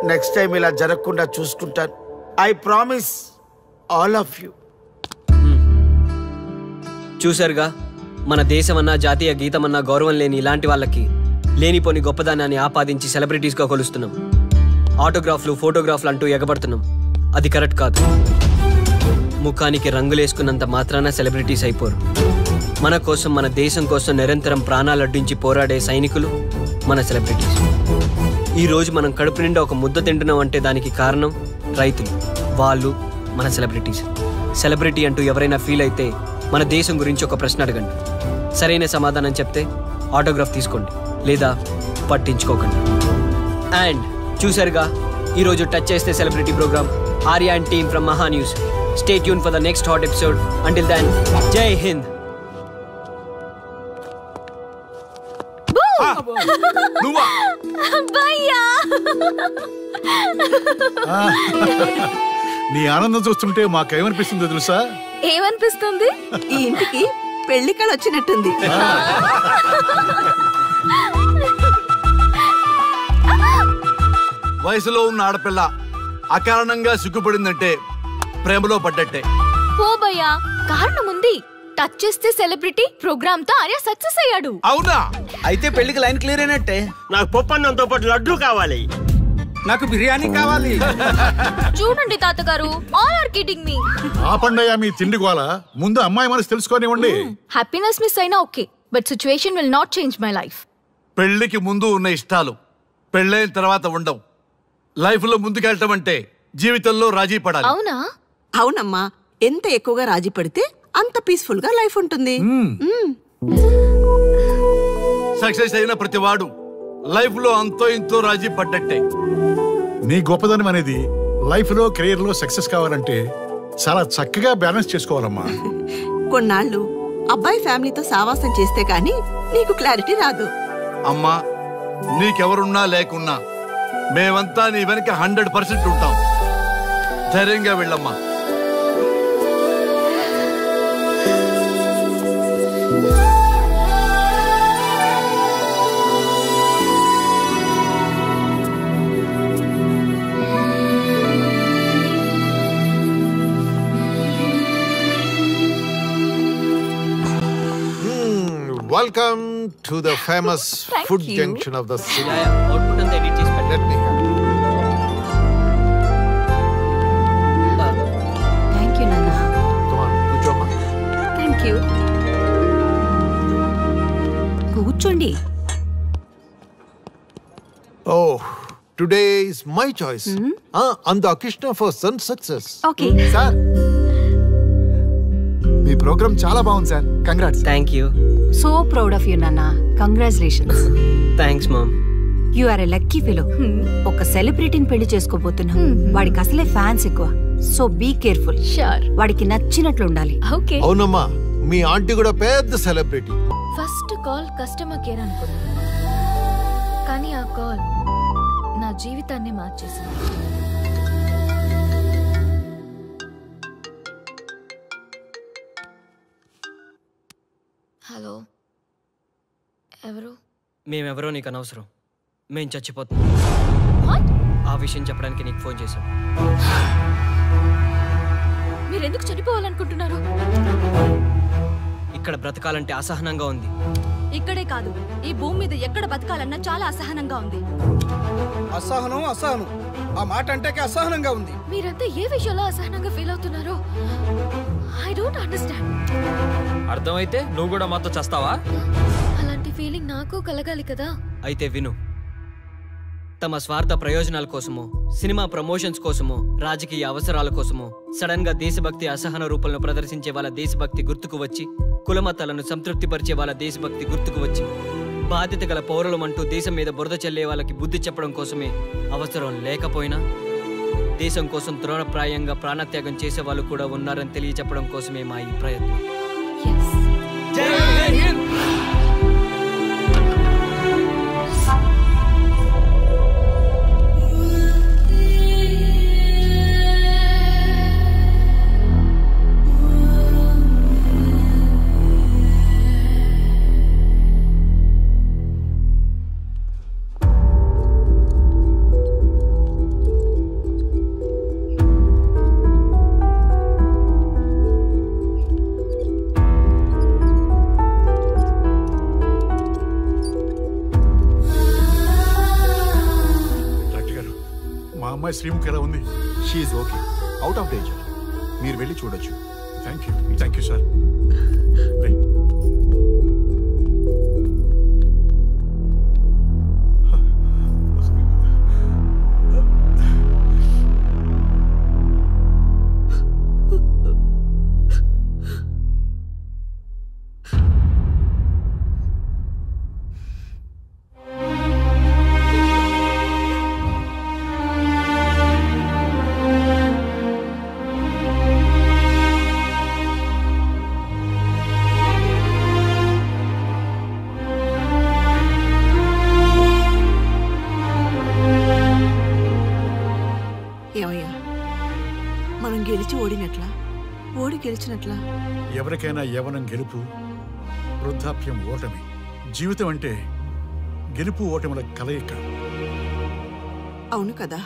Next time ఇలా జరగకుండా చూసుకుంటాను. I promise all of you. చూసారుగా, మన దేశమన్నా జాతీయ గీతమన్నా గౌరవం లేని ఇలాంటి వాళ్ళకి లేనిపోని గొప్పదానాన్ని ఆపాదించి సెలబ్రిటీస్గా కొలుస్తున్నాం. ఆటోగ్రాఫ్లు ఫోటోగ్రాఫ్లు అంటూ ఎగబడుతున్నాం. అది కరెక్ట్ కాదు. ముఖానికి రంగులేసుకున్నంత మాత్రాన సెలబ్రిటీస్ అయిపోరు. మన కోసం, మన దేశం కోసం నిరంతరం ప్రాణాలు అడ్డించి పోరాడే సైనికులు మన సెలబ్రిటీస్. ఈరోజు మనం కడుపు నిండా ఒక ముద్ద తింటున్నాం అంటే దానికి కారణం రైతులు. వాళ్ళు మన సెలబ్రిటీస్. సెలబ్రిటీ అంటూ ఎవరైనా ఫీల్ అయితే మన దేశం గురించి ఒక ప్రశ్న అడగండి. సరైన సమాధానం చెప్తే ఆటోగ్రాఫ్ తీసుకోండి, లేదా పట్టించుకోకండి. అండ్ చూసారుగా, ఈరోజు టచ్ చేస్తే celebrity program. Arya and team from Maha News. Stay tune for the next hot episode. Until then, Jai Hind. నీ ఆనందం చూస్తుంటే మాకేమనిపిస్తుందో తెలుసా? ఏమనిపిస్తుంది? ఈ ఇంటికి పెళ్లి కళ వచ్చినట్టుంది. వయసులో ఉన్న ఆడపిల్ల అకారణంగా సిగ్గుపడిందంటే ప్రేమలో పడ్డట్టే. ఓ భయ్యా, కారణం ఉంది. టచ్ చేస్తే సెలబ్రిటీ ప్రోగ్రామ్ తో ఆర్య సక్సెస్ అయ్యాడు. అవునా? అయితే పెళ్లికి లైన్ క్లియర్ అయినట్టే. నాకు పప్పన్నంతో పాటు లడ్డు కావాలి. నాకు బిర్యానీ కావాలి. చూడండి తాతగారు, ఆల్ ఆర్ కిడింగ్ మీ. ఆపండయ్యా మీ తిండి గోల. ముందు అమ్మాయి మనసు తెలుసుకోనివ్వండి. హ్యాపీనెస్ మిస్ అయినా okay, but situation will not change my life. పెళ్లికి ముందు ఉన్న ఇష్టాలు పెళ్ళైన తర్వాత ఉండవు. లైఫ్ లో ముందుకెళ్ళటం అంటే జీవితంలో రాజీ పడాలి. అవునా? అవునమ్మా, ఎంత ఎక్కువగా రాజీ పడితే అంత పీస్ఫుల్ గా లైఫ్ ఉంటుంది. సక్సెస్ అయిన ప్రతి వాడు లైఫ్ లో అంతో ఇంతో రాజీ పడ్డట్టే. నీ గొప్పదనం అనేది లైఫ్ లో కెరీర్ లో సక్సెస్ కావాలంటే చాలా చక్కగా బ్యాలెన్స్ చేసుకోవాలమ్మా. కొన్నాళ్ళు అబ్బాయి ఫ్యామిలీతో సావాసం చేస్తే కానీ నీకు క్లారిటీ రాదు. అమ్మా, నీకెవరున్నా లేకున్నా మేమంతా నీ వెనక 100% ఉంటాం. ధైర్యంగా వెళ్ళమ్మా. Welcome to the famous food junction of the city. Output అంతా ఎడిట్ చేసి పెట్టండి. Let me help. Thank you నాన్న. Come on, కూర్చోమ్మా. Thank you. కూర్చోండి. Oh, today is my choice. And the Krishna for son success. Okay sir, మీ program చాలా బాగుంది sir. Congrats. Thank you. So proud of you నాన్న. Congratulations. Thanks mom. You are a lucky fellow. ఒక సెలబ్రిటీని పెళ్లి చేసుకోబోతున్నాం. వాడికి అసలే ఫ్యాన్స్ ఎక్కువ. So be careful. షూర్. వాడికి నచ్చినట్లు ఉండాలి. ఓకే. అవునమ్మా, మీ ఆంటీ కూడా పెద్ద celebrity. First call customer care అనుకున్నా, కానీ ఆ కాల్ నా జీవితాన్ని మార్చేసింది. హలో, ఎవరు? మేమెవరో నీకు అనవసరం. మేం చచ్చిపోతున్నాం. ఆ విషయం చెప్పడానికి నీకు ఫోన్ చేశాం. మీరెందుకు చనిపోవాలనుకుంటున్నారు? ఇక్కడ బ్రతకాలంటే అసహనంగా ఉంది. ఇక్కడే కాదు, ఈ భూమి మీద ఎక్కడ బతకాలన్నా చాలా అసహనంగా ఉంది. అసహనం అసహనం, ఆ మాట అంటే అసహనంగా ఉంది. మీరంతా ఏ విషయంలో అసహనంగా ఫీల్ అవుతున్నారో ఐ డోంట్ అండర్స్టాండ్. అర్థమైతే నువ్వు కూడా మాతో చేస్తావా? అలాంటి ఫీలింగ్ నాకు కలగాలి కదా. అయితే విను. తమ స్వార్థ ప్రయోజనాల కోసమో, సినిమా ప్రమోషన్స్ కోసమో, రాజకీయ అవసరాల కోసమో సడన్ గా దేశభక్తి అసహన రూపంలో ప్రదర్శించే వాళ్ళ దేశభక్తి గుర్తుకు వచ్చి, కులమతాలను సంతృప్తిపరిచే వాళ్ళ దేశభక్తి గుర్తుకు వచ్చి, బాధ్యత గల పౌరులమంటూ దేశం మీద బురద చల్లే వాళ్ళకి బుద్ధి చెప్పడం కోసమే, అవసరం లేకపోయినా దేశం కోసం తృణప్రాయంగా ప్రాణత్యాగం చేసే వాళ్ళు కూడా ఉన్నారని తెలియచెప్పడం కోసమే మా ఈ ప్రయత్నం. అమ్మాయి శ్రీముఖి ఎలా ఉంది? She's okay, out of danger. మీరు వెళ్ళి చూడొచ్చు. Thank you sir. ఏమయ్యా, మనం గెలిచి ఓడినట్లా, ఓడి గెలిచినట్లా? ఎవరికైనా యవ్వనం గెలుపు, వృద్ధాప్యం ఓటమి. జీవితం అంటే గెలుపు ఓటముల కలయిక. అవును కదా,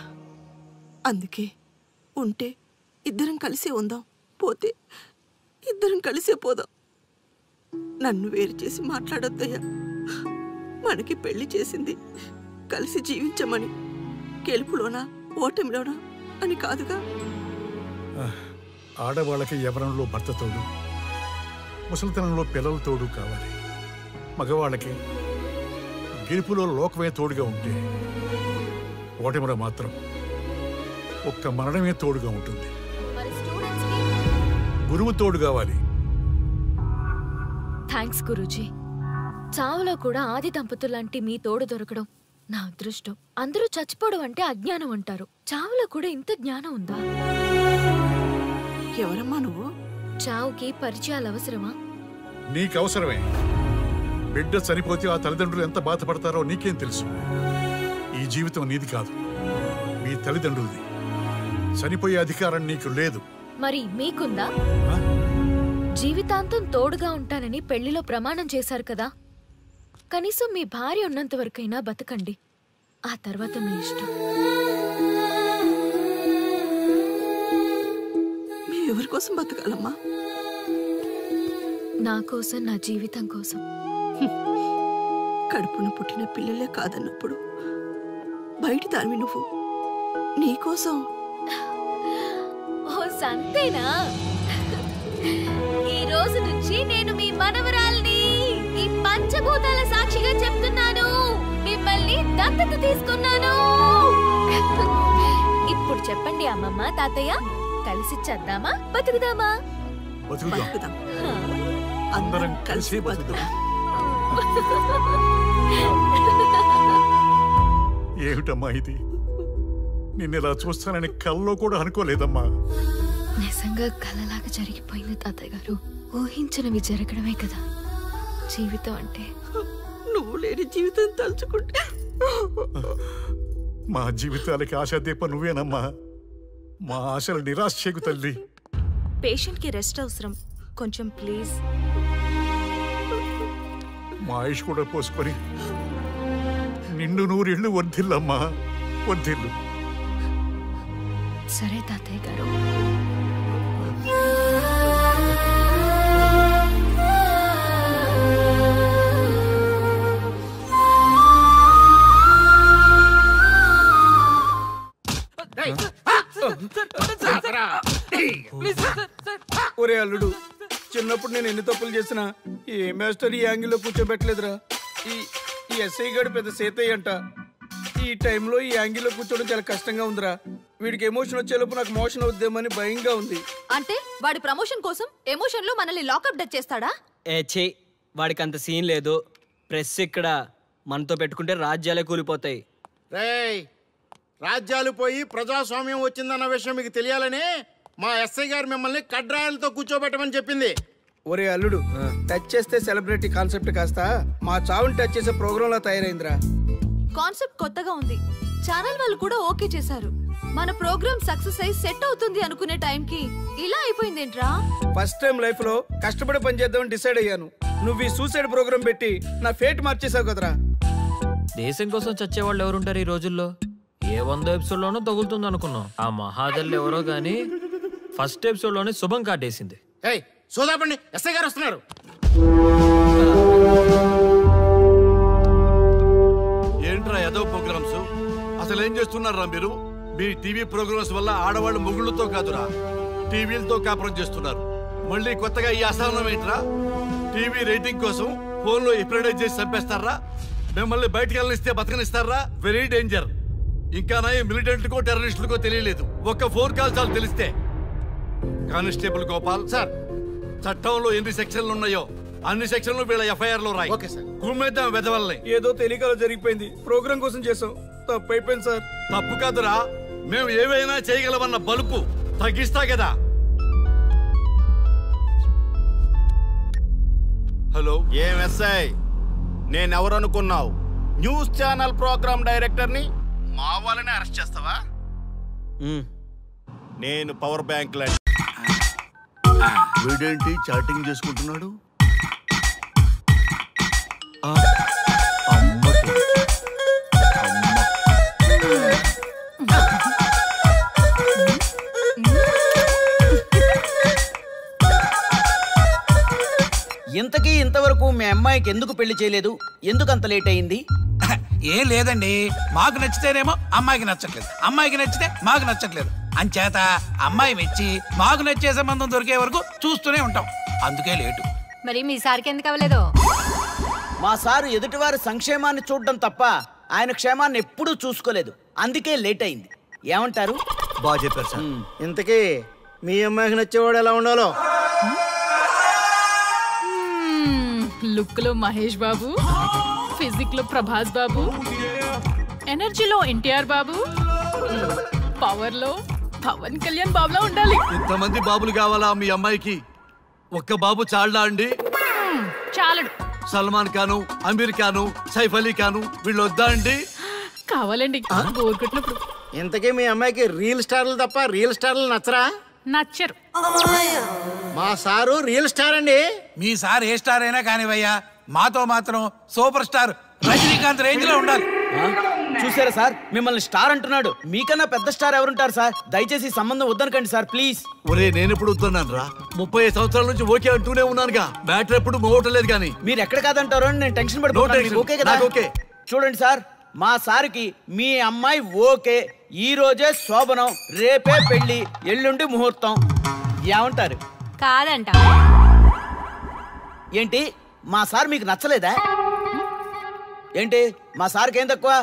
అందుకే ఉంటే ఇద్దరం కలిసే ఉందాం, పోతే ఇద్దరం కలిసే పోదాం. నన్ను వేరు చేసి మాట్లాడొద్దయ్యా. మనకి పెళ్లి చేసింది కలిసి జీవించమని, గెలుపులోనా ఓటమిలోనా అని కాదుగా. ఆడవాళ్ళకి యవ్వనంలో భర్త తోడు, ముసలితనంలో పిల్లల తోడు కావాలి. మగవాళ్ళకి గెలుపులో లోకమే తోడుగా ఉంటే, ఓటమిలో మాత్రం ఒక్క మరణమే తోడుగా ఉంటుంది. గురువు తోడు కావాలి. థ్యాంక్స్ గురూజీ. చావులో కూడా ఆది దంపతులాంటి మీ తోడు దొరకడం నా అదృష్టం. అందరూ చచ్చిపోవడం అంటే అజ్ఞానం అంటారు, చావులో కూడా ఇంత జ్ఞానం ఉందా? ఎవరమ్మా నువ్వు? చావుకి పరిచయాలు అవసరమా? నీకు అవసరమే. బిడ్డ చనిపోతే ఆ తల్లిదండ్రులు ఎంత బాధపడతారో నీకేం తెలుసు? ఈ జీవితం నీది కాదు, మీ తల్లిదండ్రులది. చనిపోయే అధికారం నీకు లేదు. మరి మీకుందా? జీవితాంతం తోడుగా ఉంటానని పెళ్లిలో ప్రమాణం చేశారు కదా, కనీసం మీ భార్య ఉన్నంత వరకైనా బతకండి, ఆ తర్వాత మీ ఇష్టం. ఎవరి కోసం బతకాలమ్మా? నా కోసం, నా జీవితం కోసం. కడుపున పుట్టిన పిల్లలే కాదన్నప్పుడు బయటి దానివి నువ్వు, నీకోసం. ఓ సంతేనా? ఈ రోజు నుంచి నేను మీ మనవరాల్ని. ఈ పంచభూతాల సాక్షిగా చెప్తున్నాను, మిమ్మల్ని దత్తత తీసుకున్నాను. ఇప్పుడు చెప్పండి అమ్మమ్మ, తాతయ్య, కలిసి చద్దామా బతుకుదామా? బతుకుదాం, అందరం కలిసి బతుకుదాం. ఏమిటమ్మా ఇది? నిన్నెలా చూస్తానని కల్లో కూడా అనుకోలేదమ్మా. నిజంగా కలలాగా జరిగిపోయింది తాతయ్య గారు. ఊహించినవి జరగడమే కదా జీవితం అంటే. నువ్వు లేని జీవితం తలుచుకుంటే మా జీవితాలకి ఆశాదీప నువ్వేనమ్మా. మా ఆశలు నిరాశ చేయకు తల్లి. పేషెంట్ కి రెస్ట్ అవసరం, కొంచెం ప్లీజ్. మా ఆయుష్ కూడా పోసుకొని నిండు నూరేళ్లు వర్ధిల్లమ్మా, వర్ధిల్లు. సరే తాతయ్య గారు. ఒరే అల్లుడు, చిన్నప్పుడు నేను ఎన్ని తప్పులు చేసినా ఏ మాస్టర్ ఈ యాంగిల్లో కూర్చోబెట్టలేదురా. ఈ ఎస్ఐ గడు పెద్ద సేతయ్య అంట. ఈ టైంలో ఈ యాంగిల్లో కూర్చోవడం చాలా కష్టంగా ఉందిరా. వీడికి ఎమోషన్ వచ్చేలోపు నాకు మోషన్ అవుద్దేమని భయంగా ఉంది. అంటే వాడి ప్రమోషన్ కోసం ఎమోషన్ లో మనల్ని లాకప్ డచ్ చేస్తాడా? ఛీ, వాడికి అంత సీన్ లేదు. ప్రెస్ ఇక్కడ మనతో పెట్టుకుంటే రాజ్యాలే కూలిపోతాయి. రేయ్, రాజ్యాలు పోయి ప్రజాస్వామ్యం వచ్చిందన్న విషయం మీకు తెలియాలని మా ఎస్ఐ గారు మిమ్మల్ని కడ్రాయలతో కూర్చోబెట్టమని చెప్పింది. ఒరే అల్లుడు, టచ్ చేస్తే సెలబ్రిటీ కాన్సెప్ట్ కాస్త మా చావుని టచ్ చేసే ప్రోగ్రామ్ లా తయారైందిరా. కాన్సెప్ట్ కొత్తగా ఉంది, ఛానల్ వాళ్ళు కూడా ఓకే చేశారు. మన ప్రోగ్రామ్ సక్సెస్ అయి సెట్ అవుతుంది అనుకునే టైంకి ఇలా అయిపోయిందేంట్రా? ఫస్ట్ టైం లైఫ్ లో కష్టపడి పని చేద్దామని డిసైడ్ అయ్యాను. నువ్వు ఈ సూసైడ్ ప్రోగ్రామ్ పెట్టి నా ఫేట్ మార్చేసావు కదరా. దేశం కోసం చచ్చేవాళ్ళు ఎవరుంటారు ఈ రోజుల్లో? ఏ 100 ఎపిసోడ్ లోనో తగులుతుంది అనుకున్నాం. ఆ మహాదల్ ఎవరో గానీ ఫస్ట్ ఎపిసోడ్ లోనే శుభం కాటేసింది. సోదాపండి, ఎస్ఐ గారు వస్తున్నారు. ఏంట్రా ఏదో ప్రోగ్రామ్స్? అసలు ఏం చేస్తున్నారా మీరు? మీ టీవీ ప్రోగ్రామ్స్ వల్ల ఆడవాళ్ళు మొగుళ్ళతో కాదురా టీవీలతో కాపురం చేస్తున్నారు. మళ్ళీ కొత్తగా ఈ అసహనం ఏంట్రా? టీవీ రేటింగ్ కోసం ఫోన్లో ఎప్రిడైజ్ చేసి చంపేస్తారా? మిమ్మల్ని బయటకు వెళ్ళనిస్తే బతకనిస్తారా? Very danger. ఇంకా నా మిలిటెంట్కో టెర్రరిస్టులకో తెలియలేదు, ఒక్క ఫోన్ కాల్ చాలు తెలిస్తే. కానిస్టేబుల్ గోపాల్ సార్, చట్టంలో ఎన్ని సెక్షన్లు ఉన్నాయో అన్ని సెక్షన్లు వీళ్ళ ఎఫ్ఐఆర్ లో రాయి. కుమ్మేద్దాం వెదవల్ని. ఏదో తెలియకలో జరిగిపోయింది, ప్రోగ్రామ్ కోసం చేసాం, తప్పు అయిపోయింది సార్. తప్పు కాదురా, మేము ఏవైనా చేయగలమన్న బలుపు తగ్గిస్తా కదా. హలో, ఏం ఎస్ఐ, నేనెవరనుకున్నావు? న్యూస్ ఛానల్ ప్రోగ్రామ్ డైరెక్టర్ని మా వాళ్ళని అరెస్ట్ చేస్తావా? నేను పవర్ బ్యాంక్ లాంటి. వీడేంటి చాటింగ్ చేసుకుంటున్నాడు? ఇంతకీ ఇంతవరకు మీ అమ్మాయికి ఎందుకు పెళ్లి చేయలేదు? ఎందుకు అంత లేట్ అయింది? ఏం లేదండి, మాకు నచ్చితేనేమో అమ్మాయికి నచ్చట్లేదు, అమ్మాయికి నచ్చితే మాకు నచ్చట్లేదు. అంచేత అమ్మాయి మెచ్చి మాకు నచ్చే సంబంధం దొరికే వరకు చూస్తూనే ఉంటాం, అందుకే లేటు. మరి మీ సార్కి ఎందుకు అవ్వలేదు? మా సారు ఎదుటివారి సంక్షేమాన్ని చూడడం తప్ప ఆయన క్షేమాన్ని ఎప్పుడూ చూసుకోలేదు, అందుకే లేట్ అయింది. ఏమంటారు? బాగా చెప్పారు సార్. ఇంతకీ మీ అమ్మాయికి నచ్చేవాడు ఎలా ఉండాలో? లుక్ లో మహేష్ బాబు, ఫిజిక్ లో ప్రభాస్ బాబు, ఎనర్జీలో ఎన్టీఆర్ బాబు, పవర్ లో పవన్ కళ్యాణ్ బాబులా ఉండాలి. ఇంతమంది బాబులు కావాలా మీ అమ్మాయికి? ఒక్క బాబు చాలడా అండి? చాలడు. సల్మాన్ ఖాను, అమీర్ ఖాను, సైఫ్ అలీ ఖాను వీళ్ళు వద్దా అండి? కావాలండి, బోర్ కొట్టినప్పుడు. ఇంతకీ మీ అమ్మాయికి రియల్ స్టార్లు తప్ప రియల్ స్టార్లు నచ్చరా? నచ్చరు. మా సారు రియల్ స్టార్ అండి. మీ సార్ ఏ స్టార్ అయినా కానివయ్యా, మాతో మాత్రం సూపర్ స్టార్ రజనీకాంత్ రేంజ్ లో ఉండాలి. చూసారా సార్, మిమ్మల్ని స్టార్ అంటున్నాడు. మీకన్నా పెద్ద స్టార్ ఎవరుంటారు సార్? దయచేసి సంబంధం వద్దనకండి సార్, ప్లీజ్. ఒరే, నేను ఎప్పుడు వద్దన్నాను రా? 30 సంవత్సరాల నుంచి ఓకే అంటూనే ఉన్నానుగా. బ్యాటర్ ఎప్పుడు మోగటలేదు కానీ. మీరు ఎక్కడ కాదంటారో అని నేను టెన్షన్ పడిపోతున్నాను. ఓకే కదా? ఓకే. చూడండి సార్, మా సార్కి మీ అమ్మాయి ఓకే. ఈ రోజే శోభనం, రేపే పెళ్లి, ఎల్లుండి ముహూర్తం. ఏమంటారు? కాదంట. ఏంటి, మా సార్ మీకు నచ్చలేదా ఏంటి? మా సార్కి ఏం తక్కువ?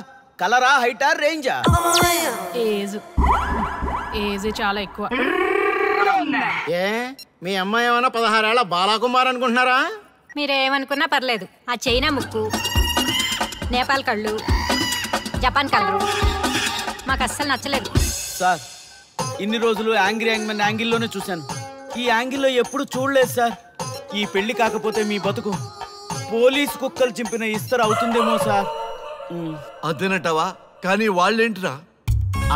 కలరా, హైటా, రేంజా? ఏజ్ చాలా ఎక్కువ. ఏ మీ అమ్మాయి ఏమన్నా 16 ఏళ్ల బాలాకుమార్ అనుకుంటున్నారా? మీరేమనుకున్నా పర్లేదు. ఆ చైనా ముక్కు, నేపాల్ కళ్ళు, జపాన్ కళ్ళు మాకు అస్సలు నచ్చలేదు సార్. ఇన్ని రోజులు యాంగ్రీ యాంగ్మెన్ యాంగిల్లోనే చూశాను, ఈ యాంగిల్లో ఎప్పుడు చూడలేదు సార్. ఈ పెళ్లి కాకపోతే మీ బతుకు పోలీస్ కుక్కలు చింపిన ఇస్తరు అవుతుందేమో సార్. అదేనటవా? కానీ వాళ్ళేంటిరా?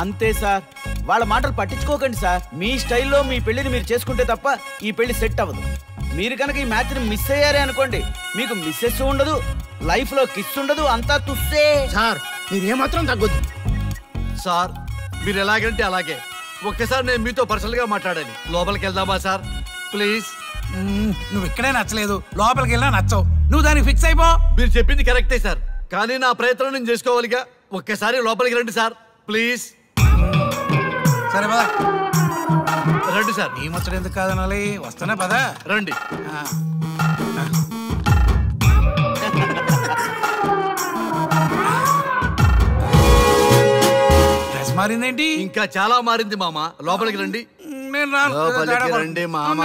అంతే సార్, వాళ్ళ మాటలు పట్టించుకోకండి సార్. మీ స్టైల్లో మీ పెళ్లిని మీరు చేసుకుంటే తప్ప ఈ పెళ్లి సెట్ అవ్వదు. మీరు కనుక ఈ మ్యాచ్ని మిస్ అయ్యారే అనుకోండి, మీకు మిస్సెస్ ఉండదు, లైఫ్ లో కిస్ ఉండదు, అంతా తుస్సే. సార్ మీరు ఏమాత్రం తగ్గొద్దు సార్. మీరు ఎలాగంటే అలాగే. ఒక్కసారి నేను మీతో పర్సనల్ గా మాట్లాడాలి. లోపలికి వెళ్దామా సార్? ప్లీజ్. నువ్వు ఇక్కడే నచ్చలేదు, లోపలికి వెళ్ళినా నచ్చవు. నువ్వు దానికి ఫిక్స్ అయిపో. మీరు చెప్పింది కరెక్టే సార్, కానీ నా ప్రయత్నం నేను చేసుకోవాలిగా. ఒక్కసారి లోపలికి రండి సార్, ప్లీజ్. సరే పదా రండి సార్. నీ ముచ్చట ఎందుకు కాదనాలి, వస్తానే పదా రండి. డ్రెస్ మారిందేంటి? ఇంకా చాలా మారింది మామ. లోపలికి రండి. నేను రాను. లోపలికి రండి మామ.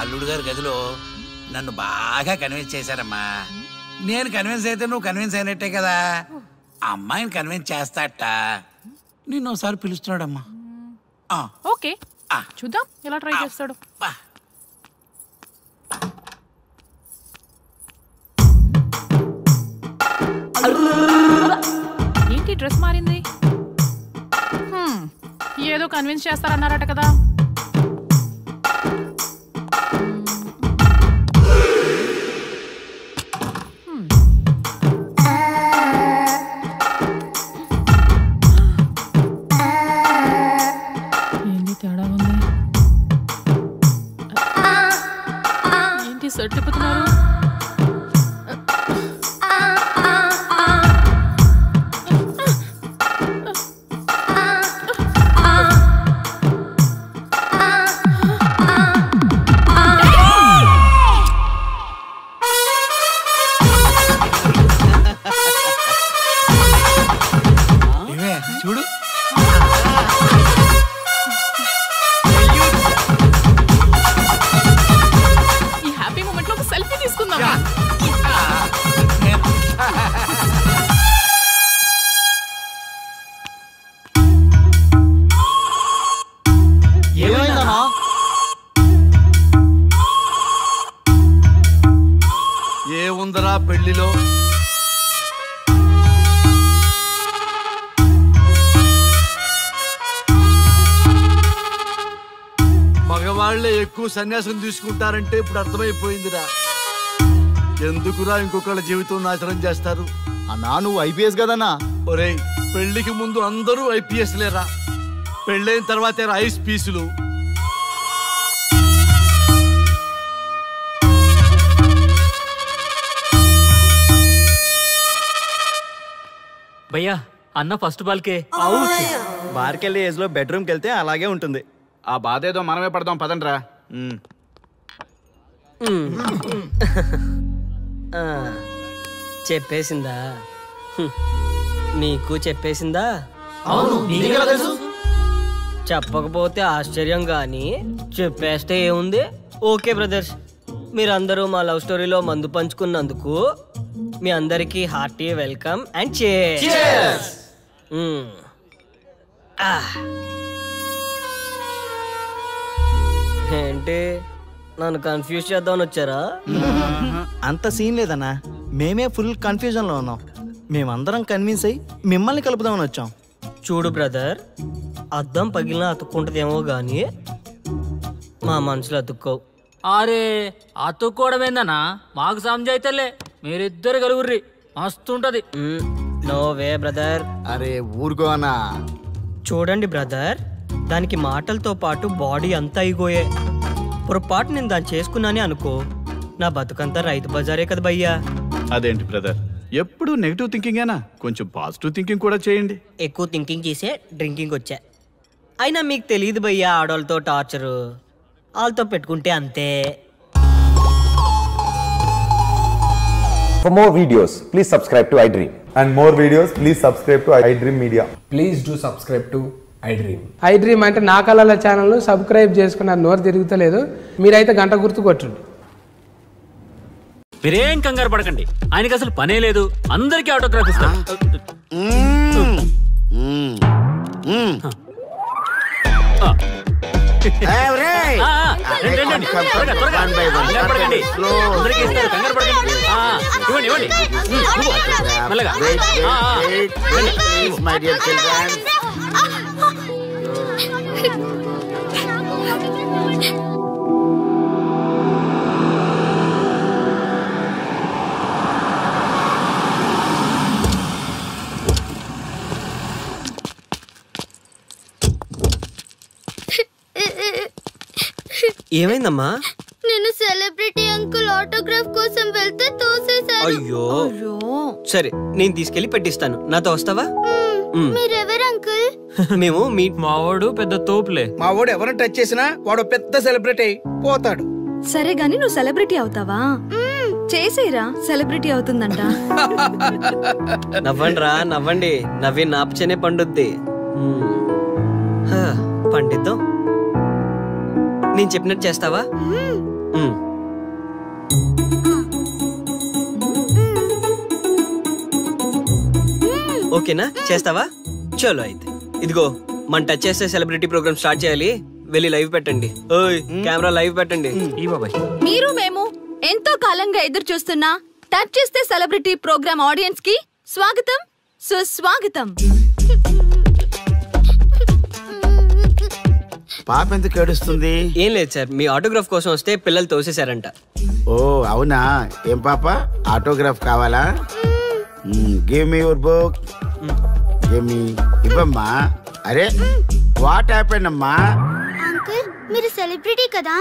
అల్లుడు గారి గదిలో నన్ను బాగా కన్విన్స్ చేశారమ్మా. నేను కన్విన్స్ అయితే నువ్వు కన్విన్స్ అయినట్టే కదా. అమ్మాయిని కన్విన్స్ చేస్తాట. నిన్ను ఒకసారి పిలుస్తున్నాడమ్మా. ఓకే, చూద్దాం ఎలా ట్రై చేస్తాడు. ఏంటి డ్రెస్ మారింది? ఏదో కన్విన్స్ చేస్తారన్నారట కదా. పెళ్లిలో మగవాళ్లే ఎక్కువ సన్యాసం తీసుకుంటారంటే ఇప్పుడు అర్థమైపోయిందిరా. ఎందుకురా ఇంకొకళ్ళ జీవితం నాశనం చేస్తారు? అన్నా నువ్వు ఐపీఎస్ కదన్నా. ఒరేయ్, పెళ్లికి ముందు అందరూ ఐపీఎస్ లేరా, పెళ్ళైన తర్వాతే ఐస్ పీసులు. భయ్యా అన్న ఫస్ట్ బాల్కే బార్కెళ్ళి ఏజ్ లో బెడ్రూమ్కి వెళ్తే అలాగే ఉంటుంది. ఆ బాధ ఏదో మనమే పడదాం పదండ్రా. చెప్పేసిందా? నీకు చెప్పేసిందా? చెప్పకపోతే ఆశ్చర్యం గాని చెప్పేస్తే ఏముంది? ఓకే బ్రదర్స్, మీరందరూ మా లవ్ స్టోరీలో మందు పంచుకున్నందుకు మీ అందరికీ హార్టీ వెల్కమ్ అండ్ cheers. ఏంటి నన్ను కన్ఫ్యూజ్ చేద్దామని వచ్చారా? అంత సీన్ లేదన్నా, మేమే ఫుల్ కన్ఫ్యూజన్ లో ఉన్నాం. మేమందరం కన్విన్స్ అయ్యి మిమ్మల్ని కలుపుదామని వచ్చాం. చూడు బ్రదర్, అద్దం పగిలిన అతుక్కుంటదేమో గాని మా మనసులో అతుక్కోవు. అరే అతుక్కోవడమేందన్నా, మాకు సంజాయితేలే, మీరిద్దరు కలుగుర్రి మస్తుంటది. No way brother. అరే ఊరుకో అన్నా. చూడండి బ్రదర్, దానికి మాటలతో పాటు బాడీ అంతా అయిపోయే. పొరపాటు నేను దాన్ని చేసుకున్నానే అనుకో, నా బతుకంతా రైతు బజారే కదా భయ్యా. అదేంటి బ్రదర్, ఎప్పుడు నెగిటివ్ థింకింగేనా? కొంచెం పాజిటివ్ థింకింగ్ కూడా చేయండి. ఎక్కువ థింకింగ్ చేసే డ్రింకింగ్ వచ్చా. అయినా మీకు తెలియదు భయ్యా ఆడవాళ్ళతో టార్చరు, వాళ్ళతో పెట్టుకుంటే అంతే. For more videos, please subscribe to iDream. And more videos, please subscribe to iDream Media. Please do subscribe to iDream. iDream అంటే నా కళల ఛానల్ను సబ్స్క్రైబ్ చేసుకున్న నోరు తిరుగుతలేదు, మీరైతే గంట గుర్తు కొట్టండి. మీరేం కంగారు పడకండి, ఆయనకి అసలు పనే లేదు, అందరికీ ఆటోగ్రాఫ్ ఇస్తారు. ఏమైందమ్మా? నేను సెలబ్రిటీ అంకుల్ ఆటోగ్రాఫ్ కోసం వెళ్తే తోసేశారు. అయ్యో, సరే నేను తీసుకెళ్లి పెట్టిస్తాను, నాతో వస్తావా? మీరెవరు అంకుల్? మేము మీ మావాడు పెద్ద తోపులే. మావాడు ఎవరిని టచ్ చేసినా వాడు పెద్ద సెలబ్రిటీ పోతాడు. సరే గాని నువ్వు సెలబ్రిటీ అవుతావా? చేసేరా, సెలబ్రిటీ అవుతుందంట. నవ్వండి రా నవ్వండి, నవ్వి నాపచనే పండుద్ది. పండిద్దాం. నేను చెప్పినట్టు చేస్తావా? ఓకేనా, చేస్తావా? చలో అయితే ఇదిగో, మన టచ్ చేస్తే సెలబ్రిటీ ప్రోగ్రామ్ స్టార్ట్ చేయాలి. వెళ్ళి లైవ్ పెట్టండి. ఓయ్ కెమెరా లైవ్ పెట్టండి. మీరు మేము ఎంతో కాలంగా ఎదురు చూస్తున్న టచ్ చేస్తే సెలబ్రిటీ ప్రోగ్రామ్ ఆడియన్స్ కి స్వాగతం, సుస్వాగతం. పాప ఎందుకు ఏడుస్తుంది? ఏం లేదు సార్, మీ ఆటోగ్రాఫ్ కోసం వస్తే పిల్లలు తోసేశారంట. ఓ అవునా? ఏం పాప, ఆటోగ్రాఫ్ కావాలా? Give me your book. Give me. ఇవ్వమ్మా. అరే వాట్ హ్యాపెండ్ అమ్మా? అంకుల్ మీరు సెలబ్రిటీ కదా?